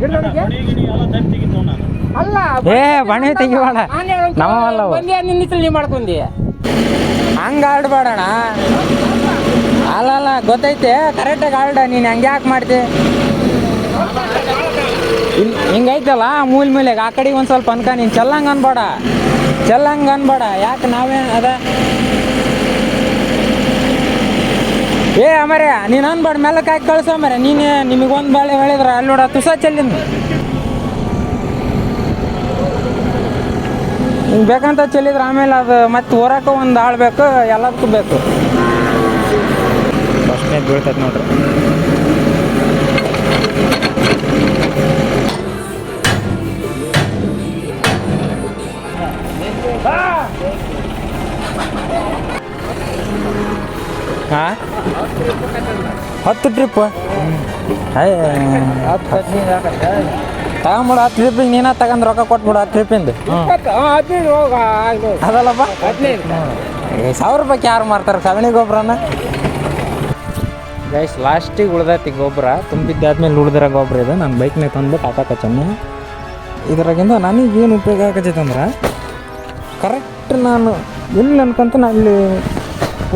ಗಿಡಗಳಿಗೆ ಅಲ್ಲ ಬಣೆ ತೆಗಿಬೇಡ ನಮ್ಮಲ್ಲ ನಿನ್ನಿಸಲಿ ಮಾಡ್ಕೊಂಡಿ ಹಂಗೆ ಆಡ್ಬೇಡಣ. ಅಲ್ಲಲ್ಲ ಗೊತ್ತೈತೆ ಕರೆಕ್ಟಾಗಿ ಆಡ. ನೀನು ಹಂಗೆ ಯಾಕೆ ಮಾಡ್ತಿ? ಹಿಂಗೈತಲ್ಲ ಮೂಲೆಗೆ ಆ ಕಡೆಗೆ ಒಂದು ಸ್ವಲ್ಪ ಅನ್ಕ. ನೀನು ಚೆಲ್ಲಂಗೆ ಅನ್ಬೇಡ ಯಾಕೆ ನಾವೇ ಅದ ಅಮರ ನೀನು ಅನ್ಬೇಡ ಮೆಲ್ಲಕ್ಕೆ ಹಾಕಿ ಕಳ್ಸೋ ಮರ. ನೀನೇ ನಿಮಗೊಂದು ಬಾಳೆ ಹೇಳಿದ್ರೆ ಅಲ್ಲಿ ನೋಡ ತುಸ ಚೆಲ್ಲಿನ ಹಿಂಗೆ ಬೇಕಂತ ಚೆಲ್ಲಿದ್ರೆ ಆಮೇಲೆ ಅದು ಮತ್ತೆ ಹೊರಕ್ಕೆ ಒಂದು ಆಳ್ಬೇಕು, ಎಲ್ಲದಕ್ಕೂ ಬೇಕು. ಫಸ್ಟ್ನೇ ಬೀಳ್ತೈತೆ ನೋಡ್ರಿ. ಹಾಂ 10 ಟ್ರಿಪ್ ತಗೊಂಬಿಡು. 10 ಟ್ರಿಪ್ಪಿಗೆ ನೀನು ತಗೊಂಡು ರೊಕ್ಕ ಕೊಟ್ಬಿಡು. 10 ಟ್ರಿಪ್ಪಿಂದು ಅದಲ್ಲಪ್ಪ. 1000 ರೂಪಾಯಿಗೆ ಯಾರು ಮಾರ್ತಾರೆ ಸಗಣಿ ಗೊಬ್ಬರನ? ಗೈಸ್ ಲಾಸ್ಟಿಗೆ ಉಳ್ದೈತಿ ಗೊಬ್ಬರ. ತುಂಬಿದ್ದಾದ್ಮೇಲೆ ಉಳ್ದಿರೋ ಗೊಬ್ಬರ ಇದು. ನಾನು ಬೈಕ್ನಾಗ ತಂದ್ಬಿಟ್ಟು ಹಾಕಚ್ಚನ್ನು. ಇದ್ರಾಗಿಂದ ನನಗೇನು ಉಪಯೋಗ ಆಗತ್ತೈತೆ ಅಂದ್ರೆ ಕರೆಕ್ಟ್ ನಾನು ಎಲ್ಲಿ ಅನ್ಕೊಂತ ಅಲ್ಲಿ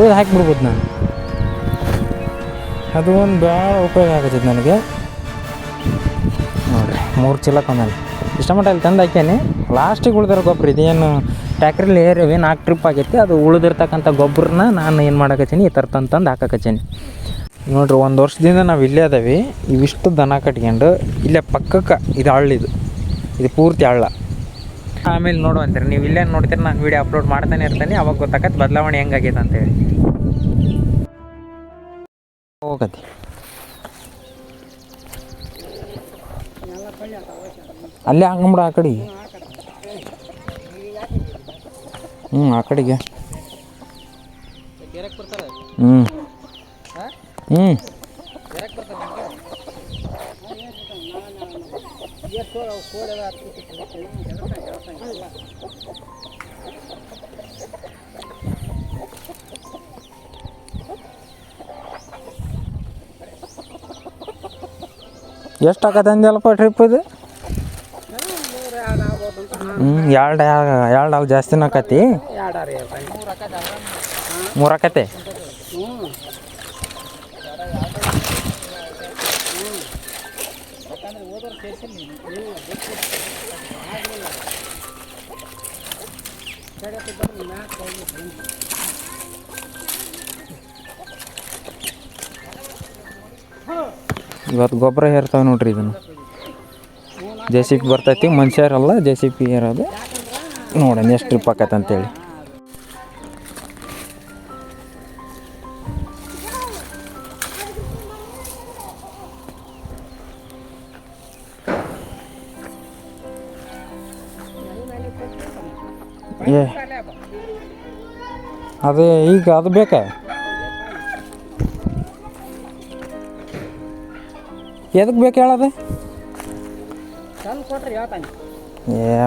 ಒಯ್ದು ಹಾಕಿಬಿಡ್ಬೋದು. ನಾನು ಅದು ಒಂದು ಭಾಳ ಉಪಯೋಗ ಆಗತ್ತೈತೆ ನನಗೆ. ನೋಡಿರಿ 3 ಚೀಲ ತಂದಾನೆ. ಇಷ್ಟ ಮಟ್ಟ ಅಲ್ಲಿ ತಂದು ಹಾಕ್ಯಾನೆ. ಲಾಸ್ಟಿಗೆ ಉಳ್ದಿರೋ ಗೊಬ್ಬರ ಇದೇನು ಟ್ಯಾಕ್ಟ್ರಲ್ಲಿ ಏರಿವೆ 4 ಟ್ರಿಪ್ ಆಗೈತಿ. ಅದು ಉಳಿದಿರ್ತಕ್ಕಂಥ ಗೊಬ್ಬರನ ನಾನು ಏನು ಮಾಡಕತ್ತೀನಿ, ಈ ಥರ ತಂದು ಹಾಕಕತ್ತೀನಿ. ನೋಡಿರಿ 1 ವರ್ಷದಿಂದ ನಾವು ಇಲ್ಲೇ ಅದಾವೆ. ಇವಿಷ್ಟು ದನ ಕಟ್ಕೊಂಡು ಇಲ್ಲೇ ಪಕ್ಕಕ್ಕೆ ಇದು ಹಳ್ಳಿದು, ಇದು ಪೂರ್ತಿ ಹಳ್ಳ. ಆಮೇಲೆ ನೋಡುವಂತೀರಿ ನೀವು ಇಲ್ಲೇ ನೋಡ್ತೀರಿ. ನಾನು ವೀಡಿಯೋ ಅಪ್ಲೋಡ್ ಮಾಡ್ತಾನೆ ಇರ್ತೀನಿ. ಅವಾಗ ಗೊತ್ತಾಗತ್ತೆ ಬದಲಾವಣೆ ಹೆಂಗಾಗೈತೆ ಅಂತೇಳಿ. ಹೋಗತಿ ಅಲ್ಲೇ ಹಂಗಂಬಿಡ ಆ ಕಡೆ. ಆ ಕಡೆಗೆ ಎಷ್ಟು ಆಗತ್ತೆ ಅಂದ್ಯಲ್ಲಪ್ಪ ಟ್ರಿಪ್ ಇದು? 2 ಜಾಸ್ತಿನ ಆಕತಿ. 3 ಆಕತೆ. ಇವತ್ತು ಗೊಬ್ಬರ ಹೇರ್ತಾವೆ ನೋಡ್ರಿ. ಇದನ್ನು JCB ಬರ್ತೈತಿ. ಮನುಷ್ಯರಲ್ಲ JCB ಏರೋದು. ನೋಡೋಣ ಎಷ್ಟು ಟ್ರಿಪ್ ಆಕೈತೆ ಅಂತೇಳಿ. ಅದೇ ಈಗ ಅದು ಬೇಕಾ? ಎದಕ್ಕೆ ಬೇಕು ಹೇಳೋದು?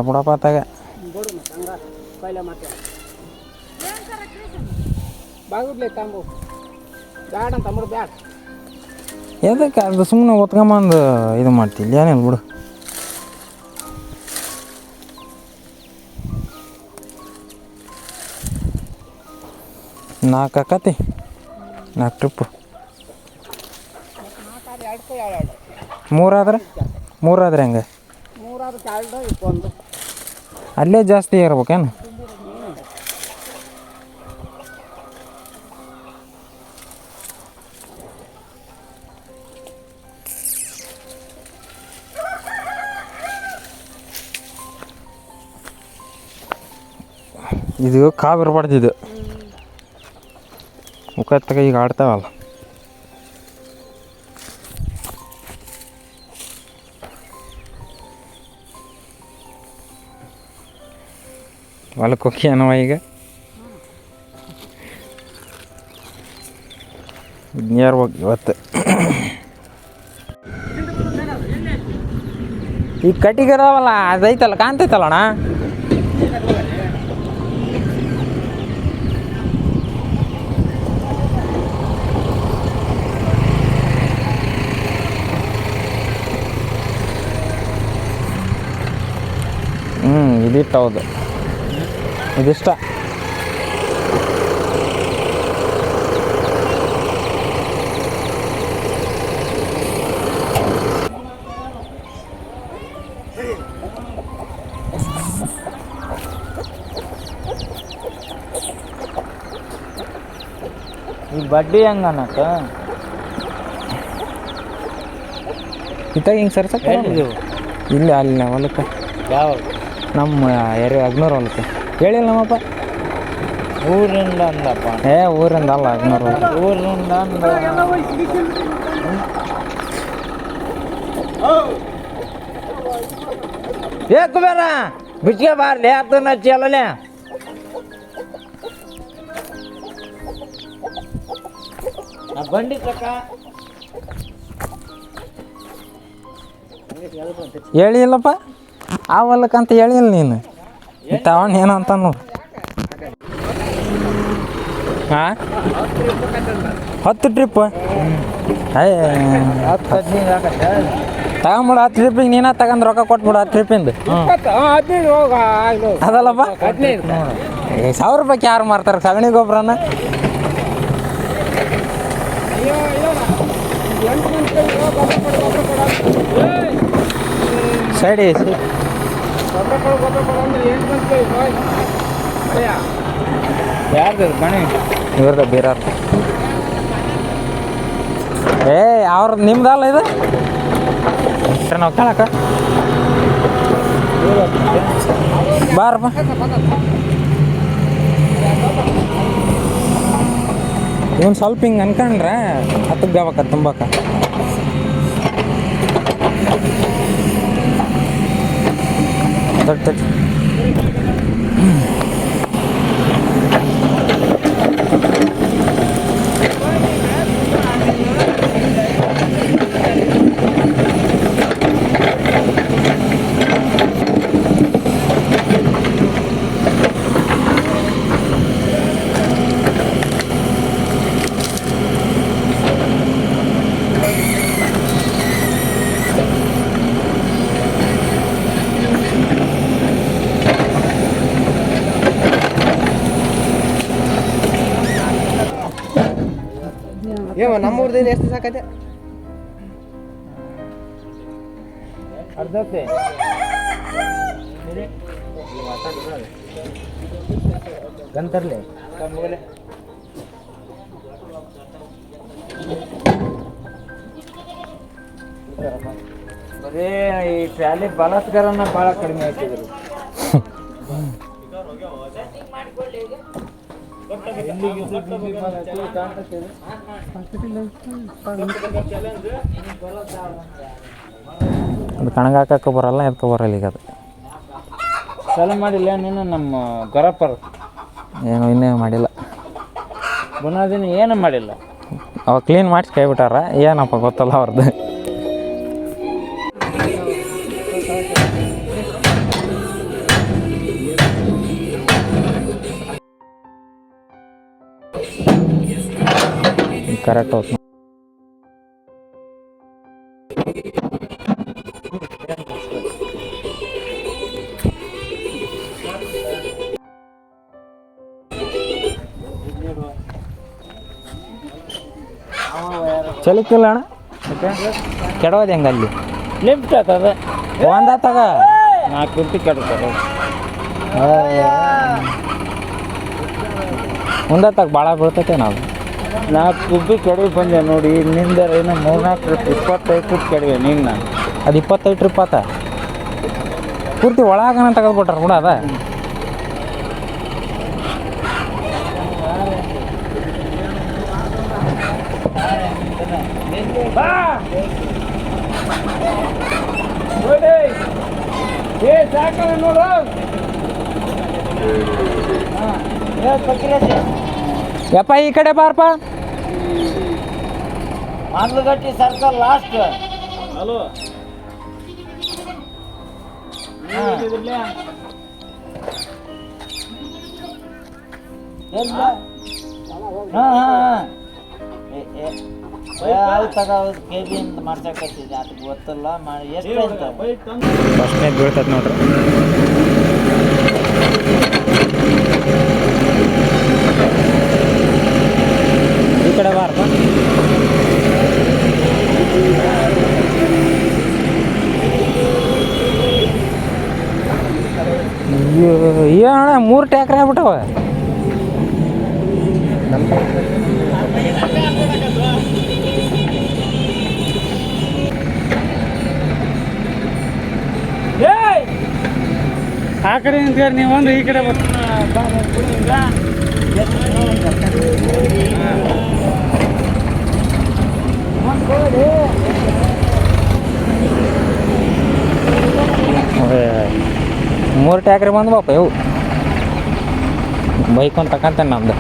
ಬಿಡಪ್ಪ ತಾಗ ಎದಕ್ಕೆ ಅದು ಸುಮ್ಮನೆ ಒತ್ಕೊಂಬಂದು ಇದು ಮಾಡ್ತಿಲ್ಲ. ಏನಿಲ್ಲ ಬಿಡು. ನಾಲ್ಕು ಆಕತಿ. 4 ಟ್ರಿಪ್ಪು. 3 ಆದ್ರೆ ಹೆಂಗೆ? ಅಲ್ಲೇ ಜಾಸ್ತಿ ಇರ್ಬೇಕೇನು? ಇದು ಕಾವು ಇರಬಾರ್ದಿದ್ದು. ಮುಖತ್ತಗ ಈಗ ಆಡ್ತಾವಲ್ಲ. ಹೊಲಕ್ಕೆ ಹೋಗಿ ಏನವ ಈಗ ನೇರ ಹೋಗಿ ಇವತ್ತು. ಈಗ ಕಟ್ಟಿಗಿರವಲ್ಲ ಅದೈತಲ್ಲ, ಕಾಣ್ತೈತಲ್ಲಣ್ಣ. ಇದಿಟ್ಟು ಹೌದು, ಇದಿಷ್ಟ. ಈ ಬಡ್ಡಿ ಹೆಂಗ ಅನ್ನಕ್ಕ ಇತ್ತಾಗ ಹಿಂಗೆ ಸರ್ಸಕ್ಕೆ ಇಲ್ಲ ಅಲ್ಲಿ ಹೊಲಕ್ಕೆ ಯಾವ ನಮ್ಮ ಅಗ್ನೂರು ಹೊಲಕ್ಕೆ ಹೇಳಿಲ್ಲ ನಮ್ಮಪ್ಪ. ಊರಿಂದ ಅಂದಪ್ಪ. ಊರಿಂದ ಅಲ್ಲ, ಅಗ್ನೂರು ಹೊಲ ಊರಿಂದ ಅಂದ. ಕುಬೇರ ಬಿಚ್ಗೆ ಬಾರ್ಲಿ ಅದನ್ನ ಚಲನೆ. ಬಂಡಿ ತಕ್ಕ ಹೇಳಿಲ್ಲಪ್ಪ, ಆ ಹೊಲಕ್ಕಂತ ಹೇಳಿಲ್ಲ ನೀನು. ತಗೊಂಡು ಏನು ಅಂತ ನೋಡು. ಹಾಂ 10 ಟ್ರಿಪ್ ತಗೊಂಬಿಡು. 10 ಟ್ರಿಪ್ಪಿಗೆ ನೀನ ತಗೊಂಡು ರೊಕ್ಕ ಕೊಟ್ಬಿಡು. 10 ಟ್ರಿಪ್ಪಿಂದು ಅದಲ್ಲಪ್ಪ. 1000 ರೂಪಾಯಿಗೆ ಯಾರು ಮಾರ್ತಾರೆ ಸಗಣಿ ಗೊಬ್ಬರನ? ಸೈಡಿ ಯಾರ್ದು ಬಣಿ? ಇವ್ರದ ಬೀರಾರ್. ಅವ್ರದ್ದು ನಿಮ್ದಲ್ಲ ಇದು? ನಾವು ಕೇಳಕ್ಕ ಬಾರಪ್ಪ. ಇವನು ಸ್ವಲ್ಪ ಹಿಂಗೆ ಅನ್ಕೊಂಡ್ರೆ ಹತ್ತಕ್ಕೆ ಗಾವಕ್ಕ ತುಂಬಕ್ಕ. ತಟ್ ನಮ್ಮೂರ್ದೇನು ಎಷ್ಟು ಸಾಕೈತೆ? ಅರ್ಧತ್ತೆ ಗಂತರ್ಲೆ ಬರೀ ಈ ಶಾಲೆ ಬಲಾತ್ಕಾರನ ಭಾಳ ಕಡಿಮೆ ಆಗ್ತಿದ್ರು. ಅದು ಕಣಗಾಕಕ್ಕೆ ಬರಲ್ಲ, ಎದ್ಕೊ ಬರಲ್ಲ. ಈಗ ಅದು ಚಾಲು ಮಾಡಿಲ್ಲ ನೀನು ನಮ್ಮ ಗೊರಪ್ಪರು? ಏನು ಇನ್ನೇ ಮಾಡಿಲ್ಲ. ಬುನಾದಿನ ಏನು ಮಾಡಿಲ್ಲ. ಅವಾಗ ಕ್ಲೀನ್ ಮಾಡಿಸಿ ಕೈ ಬಿಟ್ಟಾರ. ಏನಪ್ಪ ಗೊತ್ತಲ್ಲ ಅವ್ರದ್ದು. ಕರೆಕ್ಟ್ ಹೋಗ್ತು. ಚಲಿಕ್ಕಿಲ್ಲ ಅಣ್ಣ, ಕೆಡೋದು ಹೆಂಗೆ ಅಲ್ಲಿ? ಲಿಫ್ಟ್ ಆಗ್ತದೆ ಒಂದ ತಗ 4 ಗಂಟೆ ಕೆಡ್ತಾರೆ. ಮುಂದೆ ತಗ ಭಾಳ ಬೀಳ್ತೈತೆ. ನಾವು 4 ಗುಬ್ಬಿ ಕೆಡವಿ ಬಂದೆ ನೋಡಿ. ಇನ್ನಿಂದ ಏನೋ 3-4 ಟ್ರಿಪ್ 25 ಟ್ರಿಪ್ ಕೆಡವೆ ನೀನು. ನಾನು ಅದು 25 ಟ್ರಿಪ್ ಆತ. ಪೂರ್ತಿ ಒಳಗನ ತೆಗೆದ್ಬಿಟ್ರ ಕೂಡ ಅದ. ನೋಡು ಯಪ್ಪ ಈ ಕಡೆ ಬಾರಪ್ಪ. ಮಾನ್ಲಗಟ್ಟಿ ಸರ್ಕಲ್ ಲಾಸ್ಟ್. ಹಲೋ ಯಾವ್ದು ತಗೋದು ಕೆ ಬಿ ಅಂತ ಮಾಡ್ಸಕತ್ತಿದ್ದೆ ಅದು ಗೊತ್ತಿಲ್ಲ ಎಷ್ಟು ಅಂತ ಫಸ್ಟ್ನೇ ಬೀಳ್ತೈತೆ ನೋಡ್ರಿ. ಈ ಕಡೆ ಬಾರಪ್ಪ. ಅಣ್ಣ 3 ಟ್ಯಾಕ್ರಿ ಆಗ್ಬಿಟ್ಟವ. ಆ ಕಡೆ ನಿಂತ್ಯಾರ ನೀವು ಒಂದು ಈ ಕಡೆ ಮೂರು ಟ್ಯಾಕ್ರಿ ಬಂದ್ವಪ್ಪ ಇವು. ಬೈಕ್ ಒಂದು ತಗೊಂತೇನೆ ನಮ್ದು.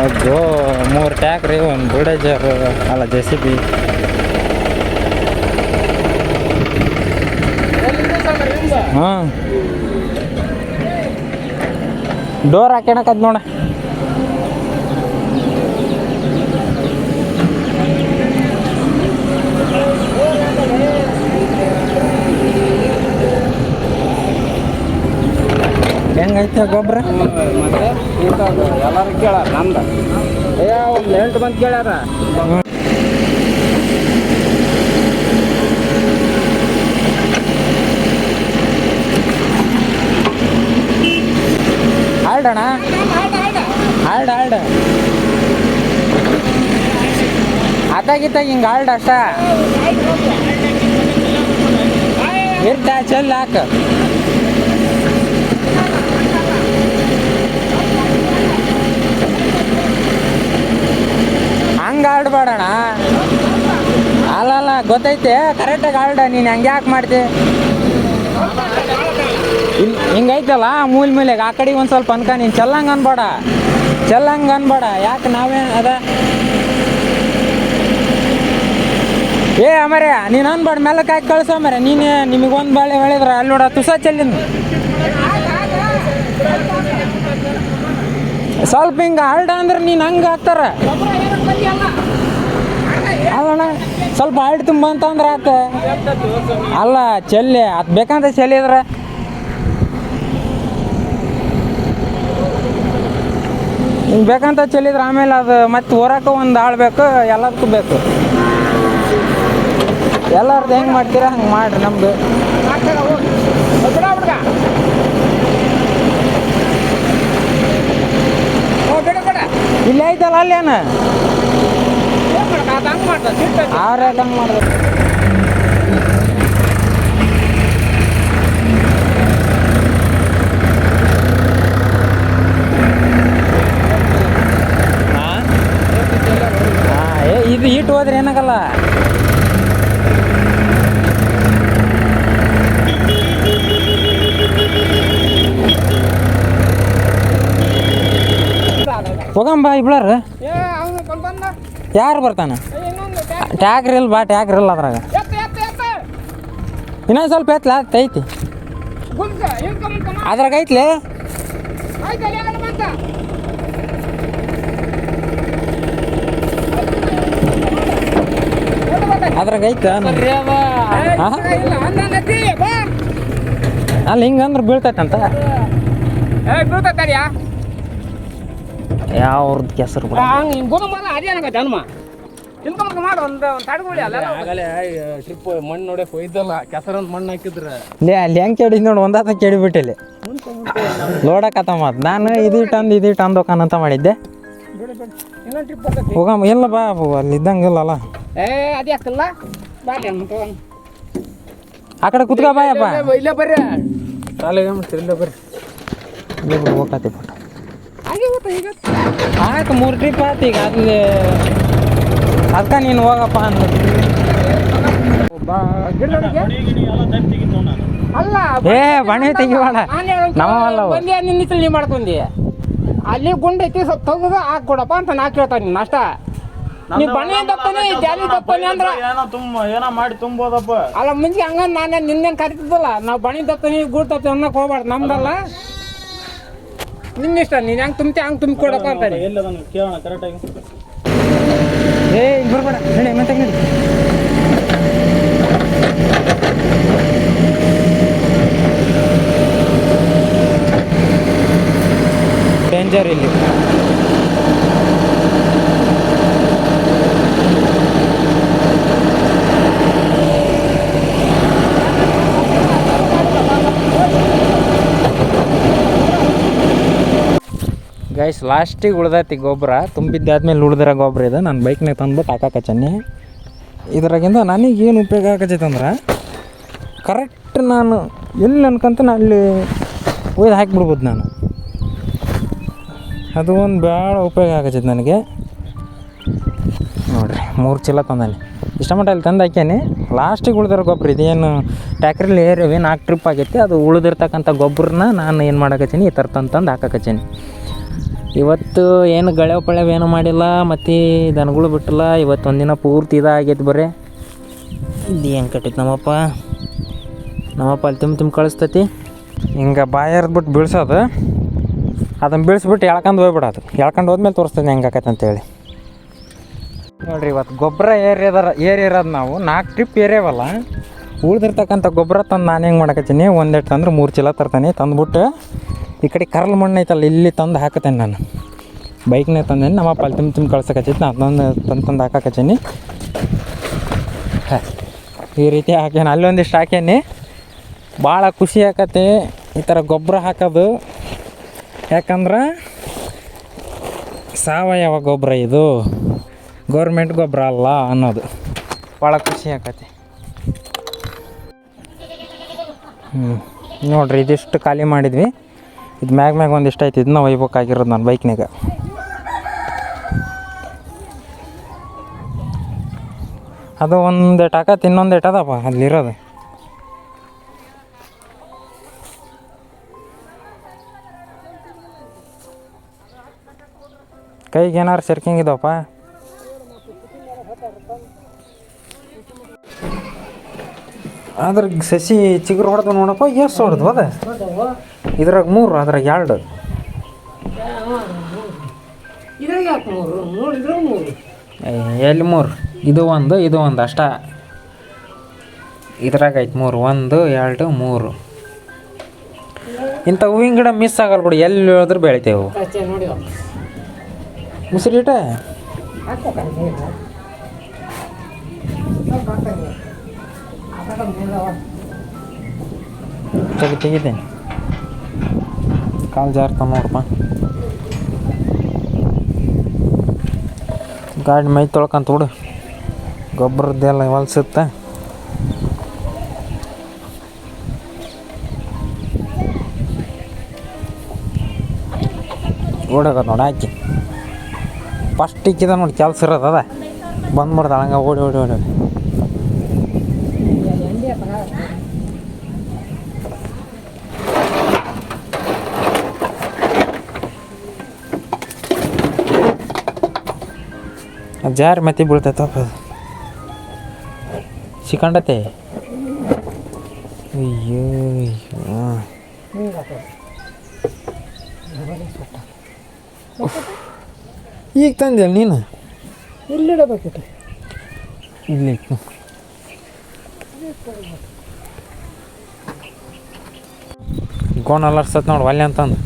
ಅದು 3 ಟ್ಯಾಕ್ರಿ, ಒಂದು ಬುಲ್ಡೇಜರ್ ಅಲ್ಲ JCB. ಹಾಂ ಡೋರ್ ಹಾಕ್ಯಣಕದ್ ನೋಡ. ಹೆಂಗೈತೆ ಗೊಬ್ಬರ? ಎಲ್ಲರೂ ಕೇಳಾರ ನಮ್ದು ಒಂದು 8 ಮಂದಿ ಕೇಳ್ಯಾರ. ಹಾಲ್ಡಣ್ಣ, ಹಾಲ್ಡ್ ಅದಾಗಿತ್ತಾಗ ಹಿಂಗೆ ಹಾಲ್ಡ್ ಅಷ್ಟ ಇರ್ತ ಚೆಲ್ಲ ಹಾಕ. ಹಂಗೆ ಆಡ್ಬೇಡಣ. ಅಲ್ಲಲ್ಲ ಗೊತ್ತೈತೆ ಕರೆಕ್ಟಾಗಿ ಆಲ್ಡ. ನೀನು ಹಂಗೆ ಯಾಕೆ ಮಾಡ್ತಿ? ಹಿಂಗೈತಲ್ಲ ಮೂಲೆಗೆ ಆ ಕಡೆಗೆ ಒಂದು ಸ್ವಲ್ಪ ಅನ್ಕ. ನೀನು ಚೆಲ್ಲಂಗೆ ಅನ್ಬೇಡ. ಯಾಕೆ ನಾವೇನು ಅದ ಏ ಅಮರ್ಯ ನೀನು ಅನ್ಬೇಡ. ಮೆಲ್ಲಕ್ಕೆ ಹಾಕಿ ಕಳ್ಸೋ ಮರೆ. ನೀನು ನಿಮಗೊಂದು ಬಾಳೆ ಹೇಳಿದ್ರೆ ಅಲ್ಲಿ ನೋಡ ತುಸ ಚೆಲ್ಲಿನ ಸ್ವಲ್ಪ ಹಿಂಗೆ ಆಲ್ಡ ಅಂದ್ರೆ ನೀನು ಹಂಗೆ ಹಾಕ್ತಾರ. ಅಲ್ಲಣ್ಣ ಸ್ವಲ್ಪ ಆಲ್ಡ್ ತುಂಬ ಅಂತಂದ್ರೆ ಆತ. ಅಲ್ಲ ಚೆಲ್ಲಿ ಅದು ಬೇಕಂತ ಚೆಲ್ಲಿದ್ರೆ ಹಿಂಗೆ ಬೇಕಂತ ಚೆಲ್ಲಿದ್ರೆ ಆಮೇಲೆ ಅದು ಮತ್ತೆ ಹೊರಕ್ಕೆ ಒಂದು ಆಳ್ಬೇಕು, ಎಲ್ಲದಕ್ಕೂ ಬೇಕು. ಎಲ್ಲರದ್ದು ಹೆಂಗೆ ಮಾಡ್ತೀರಾ ಹಂಗೆ ಮಾಡಿರಿ. ನಮ್ಮದು ಇಲ್ಲಿ ಐತಲ್ಲ ಅಲ್ಲೇನ ಅವ್ರ ಹಂಗೆ ಮಾಡ್ಬೇಕು. ಇದು ಈಟ್ ಹೋದ್ರೆ ಏನಾಗಲ್ಲ. ಹೋಗಂಬ ಇಬ್ಳಾರ. ಯಾರು ಬರ್ತಾನ? ಟ್ಯಾಕ್ರಿ ಇಲ್ಲ ಬಾ, ಟ್ಯಾಕ್ರಿ ಇಲ್ಲ ಅದ್ರಾಗ. ಇನ್ನೊಂದು ಸ್ವಲ್ಪ ಎತ್ತಲ ಐತಿ ಅದ್ರಾಗ ಐತ್ಲೆ. ಅದ್ರಾಗ ಐತ ಅಲ್ಲಿ ಹಿಂಗಂದ್ರೆ ಬೀಳ್ತೈತಂತ. ಯಾವ್ರದ್ದು ಕೆಸರು ಟ್ರಿಪ್ ಮಣ್ಣು ನೋಡಕ್ ಹೋಯ್ತಲ್ಲ ಕೆಸರಂತ ಮಣ್ಣು ಹಾಕಿದ್ರ ಅಲ್ಲಿ ಹೆಂಗೆ ಕೇಳಿದ್ ನೋಡಿ. ಒಂದಾತ ಕೇಳಿಬಿಟ್ಟಿಲ್ಲಿ ಲೋಡಕತ್ತ ಮಾತು. ನಾನು ಇದಿಟ್ಟು ಅಂದೋಕಾನಂತ ಮಾಡಿದ್ದೆ. ಹೋಗಮ್ಮ ಇಲ್ಲ ಬಾ ಅಲ್ಲಿ ಇದ್ದಂಗಿಲ್ಲಲ್ಲ. ಆ ಕಡೆ ಕುತ್ಕ ಬಾಯಪ್ಪ. ಇಲ್ಲ ಬರ್ರಿ ಇಲ್ಲ ಬರ್ರಿ ಇಲ್ಲಿ ಹೋಗತಿ ಬಿಟ್ಟು ಆಯ್ತು. 3 ಟ್ರಿಪ್ ಆಯ್ತು ಈಗ. ಅಲ್ಲಿ ಅದಕ್ಕೆ ನೀನು ಹೋಗಪ್ಪ ಅಂದ. ಏ ಬಣಿ ತೆಗಿಬೇಡ. ನಾವಲ್ಲ ನಿನ್ನ ಮಾಡ್ಕೊಂಡಿ ಅಲ್ಲಿ ಗುಂಡ್ ಐತಿ ಸ್ವಲ್ಪ ತೆಗೆದು ಹಾಕ್ಕೊಡಪ್ಪ ಅಂತ ನಾ ಕೇಳ್ತಾನೆ ನಾಷ್ಟ. ನೀವು ಬನ್ನಿ ತಪ್ಪನಿ ಜಾಲಿ ತಪ್ಪನಿ ಅಂದ್ರೆ ಏನೋ ಮಾಡಿ ತುಂಬೋದಪ್ಪ. ಅಲ್ಲ ಮುಂಚೆ ಹಂಗ ನಾನೇ ನಿನ್ನೇನು ಕರಿತಿದ್ದಲ್ಲ. ನಾವು ಬಣಿ ತಪ್ಪನಿ ಗೂಡ್ ತಪ್ಪನಿ ಅನ್ನಕ್ಕೆ ಹೋಗ್ಬಾರ್ದು, ನಮ್ದಲ್ಲ ನಿನ್ನ ಇಷ್ಟ. ನೀನು ಹೆಂಗೆ ತುಂಬ್ತಿ ಹಂಗೆ ತುಂಬಿಕೊಡಪ್ಪ ಅಂತಾನೆ. ಎಲ್ಲ ಕೇಳೋಣ ಕರೆಕ್ಟಾಗಿ. ಏ ಬರ್ಬೇಡ ಹೇಳಿ ಮತ್ತೆ ಹೇಳಿ. ಡೇಂಜರ್ ಇಲ್ಲಿ. ಗೈಸ್ ಲಾಸ್ಟಿಗೆ ಉಳ್ದೈತಿ ಗೊಬ್ಬರ. ತುಂಬಿದ್ದಾದ್ಮೇಲೆ ಉಳ್ದಿರೋ ಗೊಬ್ಬರ ಇದು. ನಾನು ಬೈಕ್ನಾಗ ತಂದ್ಬಿಟ್ಟು ಹಾಕಾಕಚ್ಚನ್ನಿ. ಇದ್ರಾಗಿಂದ ನನಗೇನು ಉಪಯೋಗ ಆಗತ್ತೈತಂದ್ರೆ ಕರೆಕ್ಟ್ ನಾನು ಎಲ್ಲಿ ಅನ್ಕೊಂತಾನೆ ಅಲ್ಲಿ ಒಯ್ದು ಹಾಕಿಬಿಡ್ಬೋದು ನಾನು. ಅದು ಒಂದು ಭಾಳ ಉಪಯೋಗ ಆಗತ್ತೈತೆ ನನಗೆ. ನೋಡಿರಿ 3 ಚೀಲ ತಂದಾನೆ. ಇಷ್ಟ ಮಟ್ಟ ಅಲ್ಲಿ ತಂದು ಹಾಕ್ಯಾನೆ. ಲಾಸ್ಟಿಗೆ ಉಳ್ದಿರೋ ಗೊಬ್ಬರ ಇದೇನು ಟ್ಯಾಕ್ರಲ್ಲಿ ಏರಿವೆ 4 ಟ್ರಿಪ್ ಆಗೈತಿ. ಅದು ಉಳಿದಿರ್ತಕ್ಕಂಥ ಗೊಬ್ಬರನ ನಾನು ಏನು ಮಾಡಕತ್ತೀನಿ ಈ ಥರ ತಂದು ಹಾಕಾಕತ್ತೀನಿ. ಇವತ್ತು ಏನು ಗಳೆವ್ ಪಳೆವ್ ಏನೂ ಮಾಡಿಲ್ಲ, ಮತ್ತು ದನಗಳು ಬಿಟ್ಟಿಲ್ಲ. ಇವತ್ತು ಒಂದಿನ ಪೂರ್ತಿ ಇದಾಗೈತಿ ಬರೀ. ಇದು ಹೆಂಗೆ ಕಟ್ಟೈತಿ ನಮ್ಮಪ್ಪ ಅಲ್ಲಿ ತುಂಬ ಕಳಿಸ್ತೈತಿ. ಹಿಂಗೆ ಬಾಯರ್ದ್ಬಿಟ್ಟು ಬೀಳ್ಸೋದು, ಅದನ್ನು ಬೀಳ್ಸ್ಬಿಟ್ಟು ಎಳ್ಕೊಂಡು ಹೋಗ್ಬಿಡೋದು. ಎಳ್ಕೊಂಡು ಹೋದ್ಮೇಲೆ ತೋರಿಸ್ತೇನೆ ಹೆಂಗೆ ಆಕೈತೆ ಅಂತೇಳಿ. ನೋಡಿರಿ ಇವತ್ತು ಗೊಬ್ಬರ ಏರಿರೋದು ನಾವು 4 ಟ್ರಿಪ್ ಏರ್ಯಾವಲ್ಲ. ಉಳ್ದಿರ್ತಕ್ಕಂಥ ಗೊಬ್ಬರ ತಂದು ನಾನು ಹೆಂಗೆ ಮಾಡಕತ್ತೀನಿ, ಒಂದೆಟ್ಟು ತಂದ್ರೆ 3 ಚೀಲ ತರ್ತಾನೆ. ತಂದುಬಿಟ್ಟು ಈ ಕಡೆ ಕರ್ಲ್ ಮಣ್ಣು ಐತಲ್ಲ ಇಲ್ಲಿ ತಂದು ಹಾಕತ್ತೇನೆ. ನಾನು ಬೈಕ್ನಾಗ ತಂದೇನೆ. ನಮ್ಮಪ್ಪ ಅಲ್ಲಿ ತುಂಬ ಕಳ್ಸಕತ್ತೈತಿ. ನಾನು ತಂದು ಹಾಕಕತ್ತೀನಿ. ಈ ರೀತಿ ಹಾಕ್ಯಾನೆ. ಅಲ್ಲೊಂದಿಷ್ಟು ಹಾಕ್ಯಾನಿ. ಭಾಳ ಖುಷಿ ಆಕತಿ ಈ ಥರ ಗೊಬ್ಬರ ಹಾಕೋದು. ಯಾಕಂದ್ರೆ ಸಾವಯವ ಗೊಬ್ಬರ ಇದು, ಗೌರ್ಮೆಂಟ್ ಗೊಬ್ಬರ ಅಲ್ಲ ಅನ್ನೋದು ಭಾಳ ಖುಷಿ ಆಕತಿ. ನೋಡಿರಿ ಇದಿಷ್ಟು ಖಾಲಿ ಮಾಡಿದ್ವಿ. ಇದು ಮ್ಯಾಗ ಒಂದಿಷ್ಟು ಐತಿ. ಇದನ್ನ ಒಯ್ಬೇಕಾಗಿರೋದು ನಾನು ಬೈಕ್ನಾಗ. ಅದು ಒಂದೇಟು ಹಾಕತ್ತೆ, ಇನ್ನೊಂದೇಟು ಅದಪ್ಪ ಅಲ್ಲಿರೋದು. ಕೈಗೆ ಏನಾರು ಸರ್ಕಿಂಗಿದವಪ್ಪ. ಅದ್ರ ಸಸಿ ಚಿಗುರು ಹೊಡೆದು ನೋಡಪ್ಪ. ಎಷ್ಟು ಹೊಡೆದು ಅದ? ಇದ್ರಾಗ 3, ಅದ್ರಾಗ 2. ಎಲ್ಲಿ 3? ಇದು ಒಂದು ಅಷ್ಟ. ಇದ್ರಾಗ ಐತೆ 3. 1 2 3. ಇಂಥ ಹೂವಿನ ಗಿಡ ಮಿಸ್ ಆಗಲ್ಲ ಬಿಡಿ, ಎಲ್ಲಿ ಹೇಳಿದ್ರು ಬೆಳಿತೇವೆ. ಮುಸ್ರಿಟ ತೆಗಿತೇನೆ. ಕಾಲು ಜಾರ್ತಾವ ನೋಡಪ್ಪ. ಗಾಡಿ ಮೈ ತೊಳ್ಕೊಂತ ಬಿಡು, ಗೊಬ್ಬರದ್ದೆಲ್ಲ ಹೊಲ್ಸುತ್ತೆ. ಓಡೋದ ನೋಡಿ ಹಾಕಿ. ಫಸ್ಟ್ ಇಕ್ಕಿದ ನೋಡಿ ಕೆಲಸ ಇರೋದು ಅದ. ಬಂದ್ಬಿಡ್ದ ಹಂಗೆ ಓಡಿ ಜಾರಿ ಮತ್ತೆ ಬೀಳ್ತೈತಪ್ಪ. ಅದು ಸಿಕ್ಕಂಡತೆ. ಅಯ್ಯೋ ಈಗ ತಂದೆ ನೀನು ಇಲ್ಲಿಡಬೇಕಿತ್ತು. ಇಲ್ಲಿ ಗೋಣ ಅಲರ್ಸತ್ ನೋಡು ಒಲ್ಲೆ ಅಂತಂದು.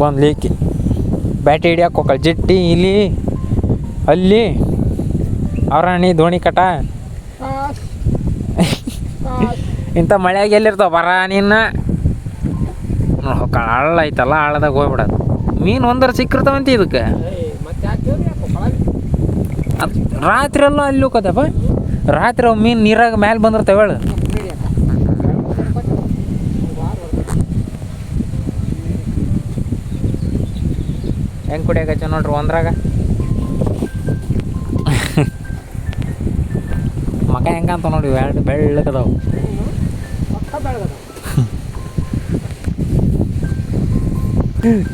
ಬಂದು ಲೇಕಿ ಬ್ಯಾಟಿ ಹಿಡಿಯಕ್ಕೆ ಹೋಗಲ್ಲ. ಜಿಟ್ಟಿ ಇಲ್ಲಿ ಅಲ್ಲಿ ಅವರಾಣಿ ದೋಣಿ ಕಟ ಇಂಥ ಮಳೆಯಾಗ ಎಲ್ಲಿರ್ತಾವ ಬರ ನಿನ್ನ ನೋಡಿ. ಹಳ್ಳ ಐತಲ್ಲ, ಹಳ್ಳದಾಗ ಹೋಗ್ಬಿಡೋದು. ಮೀನು ಒಂದರ ಸಿಕ್ಕಿರ್ತಾವಂತ ಇದಕ್ಕೆ. ರಾತ್ರಿ ಎಲ್ಲ ಅಲ್ಲಿ ಹೋಗೋದಪ್ಪ. ರಾತ್ರಿ ಅವು ಮೀನು ನೀರಾಗ ಮ್ಯಾಲೆ ಬಂದಿರ್ತಾವೆ. ಹೇಳು ಹೆಂಗೆ ಕುಡಿಯಾಕಚ್ಚ ನೋಡ್ರಿ ಒಂದ್ರಾಗ. ಮಕ ಹೆಂಗಂತ ನೋಡಿ, 2 ಬೆಳ್ಳಗದಾವು.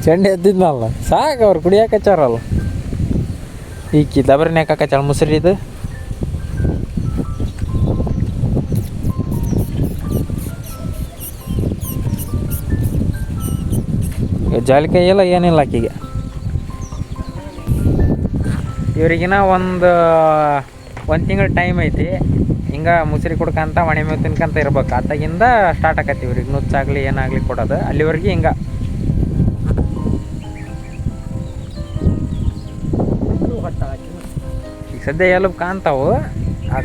ಚಂಡೆ ಎದ್ದಿದ್ನಲ್ಲ ಸಾಕು ಅವ್ರು ಕುಡಿಯಾಕ ಹಚ್ಚಾರಲ್ಲ ಈಕಿ ದಬರಿನ್ಯಾಕ ಹಾಕಚ್ಚಾಳ ಮುಸ್ರಿ ಇದು ಜಾಲಿಕಾಯಿ ಎಲ್ಲ ಏನಿಲ್ಲ ಆಕಿಗೆ ಇವ್ರಿಗಿನ ಒಂದು ತಿಂಗಳ ಟೈಮ್ ಐತಿ ಹಿಂಗೆ ಮುಸ್ರಿ ಕುಡ್ಕಂತ ಒಣೆ ಮೇವು ತಿನ್ಕಂತ ಇರ್ಬೇಕು ಆತಾಗಿಂದ ಸ್ಟಾರ್ಟ್ ಆಕತಿ ಇವ್ರಿಗೆ ನುಚ್ಚಾಗಲಿ ಏನಾಗಲಿ ಕೊಡೋದು ಅಲ್ಲಿವರೆಗೆ ಹಿಂಗೆ ಈಗ ಸದ್ಯ ಎಲುಬು ಕಾಣ್ತಾವು ಆ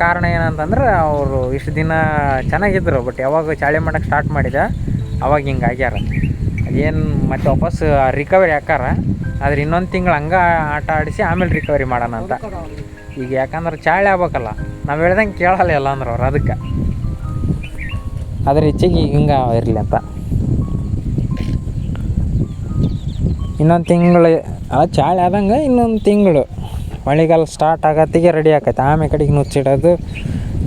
ಕಾರಣ ಏನಂತಂದ್ರೆ ಅವರು ಇಷ್ಟು ದಿನ ಚೆನ್ನಾಗಿದ್ರು ಬಟ್ ಯಾವಾಗ ಚಾಳಿ ಮಾಡೋಕ್ಕೆ ಸ್ಟಾರ್ಟ್ ಮಾಡಿದೆ ಅವಾಗ ಹಿಂಗೆ ಆಗ್ಯಾರ ಅದೇನು ಮತ್ತೆ ವಾಪಸ್ ರಿಕವರಿ ಹಾಕಾರ ಆದ್ರೆ ಇನ್ನೊಂದು ತಿಂಗಳು ಹಂಗೆ ಆಟ ಆಡಿಸಿ ಆಮೇಲೆ ರಿಕವರಿ ಮಾಡೋಣ ಅಂತ ಈಗ ಯಾಕಂದ್ರೆ ಚಾಳಿ ಆಗ್ಬೇಕಲ್ಲ ನಾವು ಹೇಳ್ದಂಗೆ ಕೇಳಲ್ಲ ಎಲ್ಲ ಅಂದ್ರೆ ಅವ್ರು ಅದಕ್ಕೆ ಅದ್ರ ಹೆಚ್ಚಿಗೆ ಈಗ ಹಿಂಗೆ ಇರಲಿ ಅಂತ ಇನ್ನೊಂದು ತಿಂಗಳು ಚಾಳಿ ಆದಂಗೆ ಇನ್ನೊಂದು ತಿಂಗಳು ಮಳೆಗಾಲ ಸ್ಟಾರ್ಟ್ ಆಗತ್ತಿಗೆ ರೆಡಿ ಆಕೈತೆ ಆಮೇಲೆ ಕಡೆಗೆ ನುಚ್ಚಿಡೋದು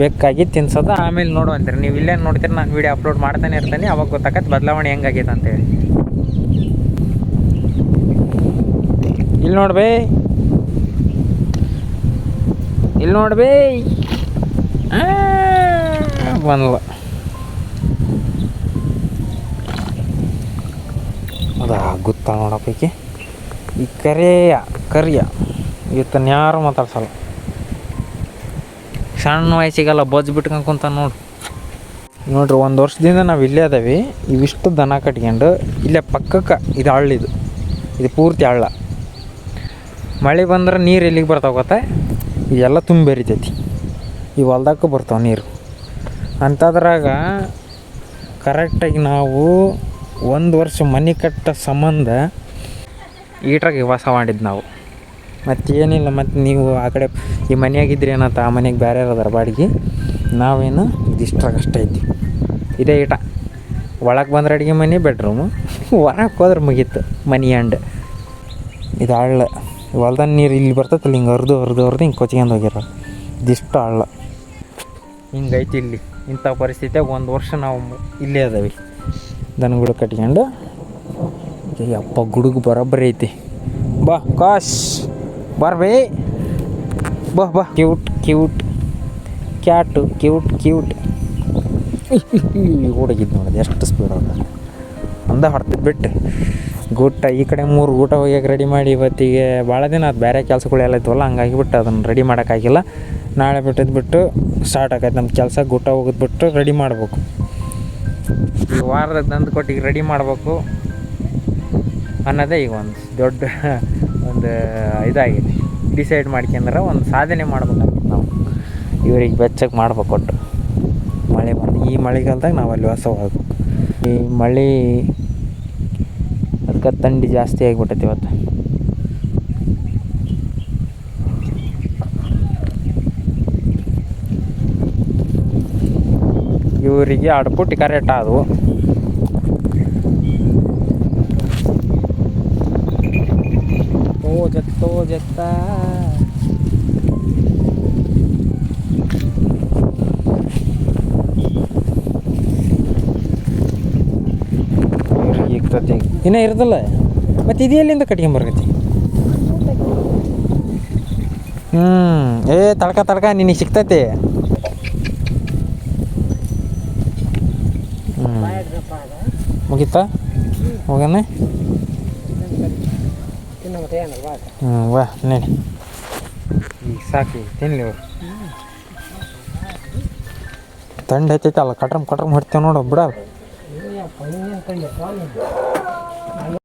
ಬೇಕಾಗಿ ತಿನ್ಸೋದು ಆಮೇಲೆ ನೋಡುವಂತೀರಿ ನೀವು ಇಲ್ಲೇನು ನೋಡ್ತೀರಿ ನಾನು ವೀಡಿಯೋ ಅಪ್ಲೋಡ್ ಮಾಡ್ತಾನೆ ಇರ್ತೀನಿ ಅವಾಗ ಗೊತ್ತಾಗತ್ತೆ ಬದಲಾವಣೆ ಹೆಂಗಾಗೈತೆ ಅಂತೇಳಿ ಇಲ್ಲಿ ನೋಡ್ಬೇ ಬಂದ್ವ ಅದ ಗೊತ್ತಾ ನೋಡಪ್ಪ ಈ ಕರಿಯ ಇವತ್ತನ್ನು ಯಾರು ಮಾತಾಡ್ಸಲ್ಲ ಸಣ್ಣ ವಯಸ್ಸಿಗೆಲ್ಲ ಬೊಜ್ಜು ಬಿಟ್ಕೊಂಡು ಕುಂತ ನೋಡ್ರಿ ಒಂದು ವರ್ಷದಿಂದ ನಾವು ಇಲ್ಲೇ ಅದಾವಿ ಇವಿಷ್ಟು ದನ ಕಟ್ಕೊಂಡು ಇಲ್ಲೇ ಪಕ್ಕಕ್ಕೆ ಇದು ಹಳ್ಳಿದು ಇದು ಪೂರ್ತಿ ಹಳ್ಳ ಮಳೆ ಬಂದ್ರೆ ನೀರು ಎಲ್ಲಿಗೆ ಬರ್ತಾವ ಗೊತ್ತಾ ಇದೆಲ್ಲ ತುಂಬಿ ಬೆರಿತೈತಿ ಈ ಹೊಲ್ದಕ್ಕೂ ಬರ್ತಾವೆ ನೀರು ಅಂಥದ್ರಾಗ ಕರೆಕ್ಟಾಗಿ ನಾವು 1 ವರ್ಷ ಮನೆ ಕಟ್ಟ ಸಂಬಂಧ ಈಟ್ರಾಗ ವಾಸ ಮಾಡಿದ್ದು ನಾವು ಮತ್ತೇನಿಲ್ಲ ಮತ್ತು ನೀವು ಆ ಕಡೆ ಈ ಮನೆಯಾಗಿದ್ರಿ ಏನಂತ ಆ ಮನೆಗೆ ಬೇರೆ ಅದಾರ ಬಾಡಿಗೆ ನಾವೇನು ಇದಿಷ್ಟ್ರಾಗ ಅಷ್ಟೇ ಐತಿ ಇದೇ ಈಟ ಒಳಗೆ ಬಂದ್ರೆ ಅಡುಗೆ ಮನೆ ಬೆಡ್ರೂಮು ಹೊರಗೆ ಹೋದ್ರೆ ಮುಗೀತು ಮನೆ ಅಂಡ್ ಇದು ಹಳ್ಳ ಹೊಲ್ದ ನೀರು ಇಲ್ಲಿ ಬರ್ತೈತಲ್ಲ ಹಿಂಗೆ ಹರಿದು ಹಿಂಗೆ ಕೊಚ್ಕೊಂಡು ಹೋಗ್ಯಾರ ಇದಿಷ್ಟು ಹಳ್ಳ ಹಿಂಗೈತಿ ಇಲ್ಲಿ ಇಂಥ ಪರಿಸ್ಥಿತಿಯಾಗ 1 ವರ್ಷ ನಾವು ಇಲ್ಲೇ ಅದಾವೆ ದನಗಳು ಕಟ್ಕೊಂಡು ಅಪ್ಪ ಗುಡುಗು ಬರೋಬ್ಬರಿ ಐತಿ ಬಾ ಕಾಶ್ ಬರ್ಬೇ ಬಾ ಕ್ಯೂಟ್ ಕ್ಯಾಟು ಕ್ಯೂಟ್ ಓಡಗಿದ್ದು ನೋಡೋದು ಎಷ್ಟು ಸ್ಪೀಡ್ ಅದ ಅಂದ ಹೊಡ್ತಿದ್ದು ಬಿಟ್ಟು ಗೂಟ ಈ ಕಡೆ 3 ಊಟ ಹೋಗ್ಯಾಕೆ ರೆಡಿ ಮಾಡಿ ಇವತ್ತಿಗೆ ಭಾಳ ದಿನ ಅದು ಬೇರೆ ಕೆಲಸಗಳೆಲ್ಲ ಇದ್ವಲ್ಲ ಹಂಗಾಗಿ ಬಿಟ್ಟು ಅದನ್ನು ರೆಡಿ ಮಾಡೋಕ್ಕಾಗಿಲ್ಲ ನಾಳೆ ಬಿಟ್ಟು ಸ್ಟಾರ್ಟ್ ಆಗೈತೆ ನಮ್ಮ ಕೆಲಸ ಗೂಟ ಹೋಗಿದ್ಬಿಟ್ಟು ರೆಡಿ ಮಾಡ್ಬೇಕು ಈ ವಾರದ ತಂದು ಕೊಟ್ಟಿಗೆ ರೆಡಿ ಮಾಡ್ಬೇಕು ಅನ್ನೋದೇ ಈಗ ಒಂದು ದೊಡ್ಡ ಒಂದು ಇದಾಗಿದೆ ಡಿಸೈಡ್ ಮಾಡ್ಕೊಂಡ್ರೆ ಒಂದು ಸಾಧನೆ ಮಾಡ್ಬೇಕಾಗಿತ್ತು ನಾವು ಇವ್ರಿಗೆ ಬೆಚ್ಚಗೆ ಮಾಡ್ಬೇಕು ಕೊಟ್ಟು ಮಳೆ ಬಂದು ಈ ಮಳೆಗಾಲದಾಗ ನಾವು ಅಲ್ಲಿ ವಾಸ ಹೋಗ್ಬೇಕು ಈ ಮಳೆ ಅದಕ್ಕೆ ಥಂಡಿ ಜಾಸ್ತಿ ಆಗಿಬಿಟ್ಟೈತಿ ಇವತ್ತು ಇವರಿಗೆ ಅಡ್ಪುಟ್ಟಿ ಕರೆಕ್ಟ್ ಆದವು ಜತ್ತ ಇನ್ನೂ ಇರೋದಲ್ಲ ಮತ್ತು ಇದು ಎಲ್ಲಿಂದ ಕಟ್ಕೊಂಬರ್ಗತಿ ತಡ್ಕ ನಿನಗೆ ಸಿಗ್ತೈತಿ ಮುಗೀತಾ ಹೋಗೋಣ ವಾ ನೇಡಿ ಈಗ ಸಾಕು ತಿನ್ಲಿ ಅವ್ರು ತಂಡ ಐತೈತಲ್ಲ ಕಟ್ರಮ್ ಹೊಡ್ತೇವೆ ನೋಡು ಬಿಡಲ್ಲ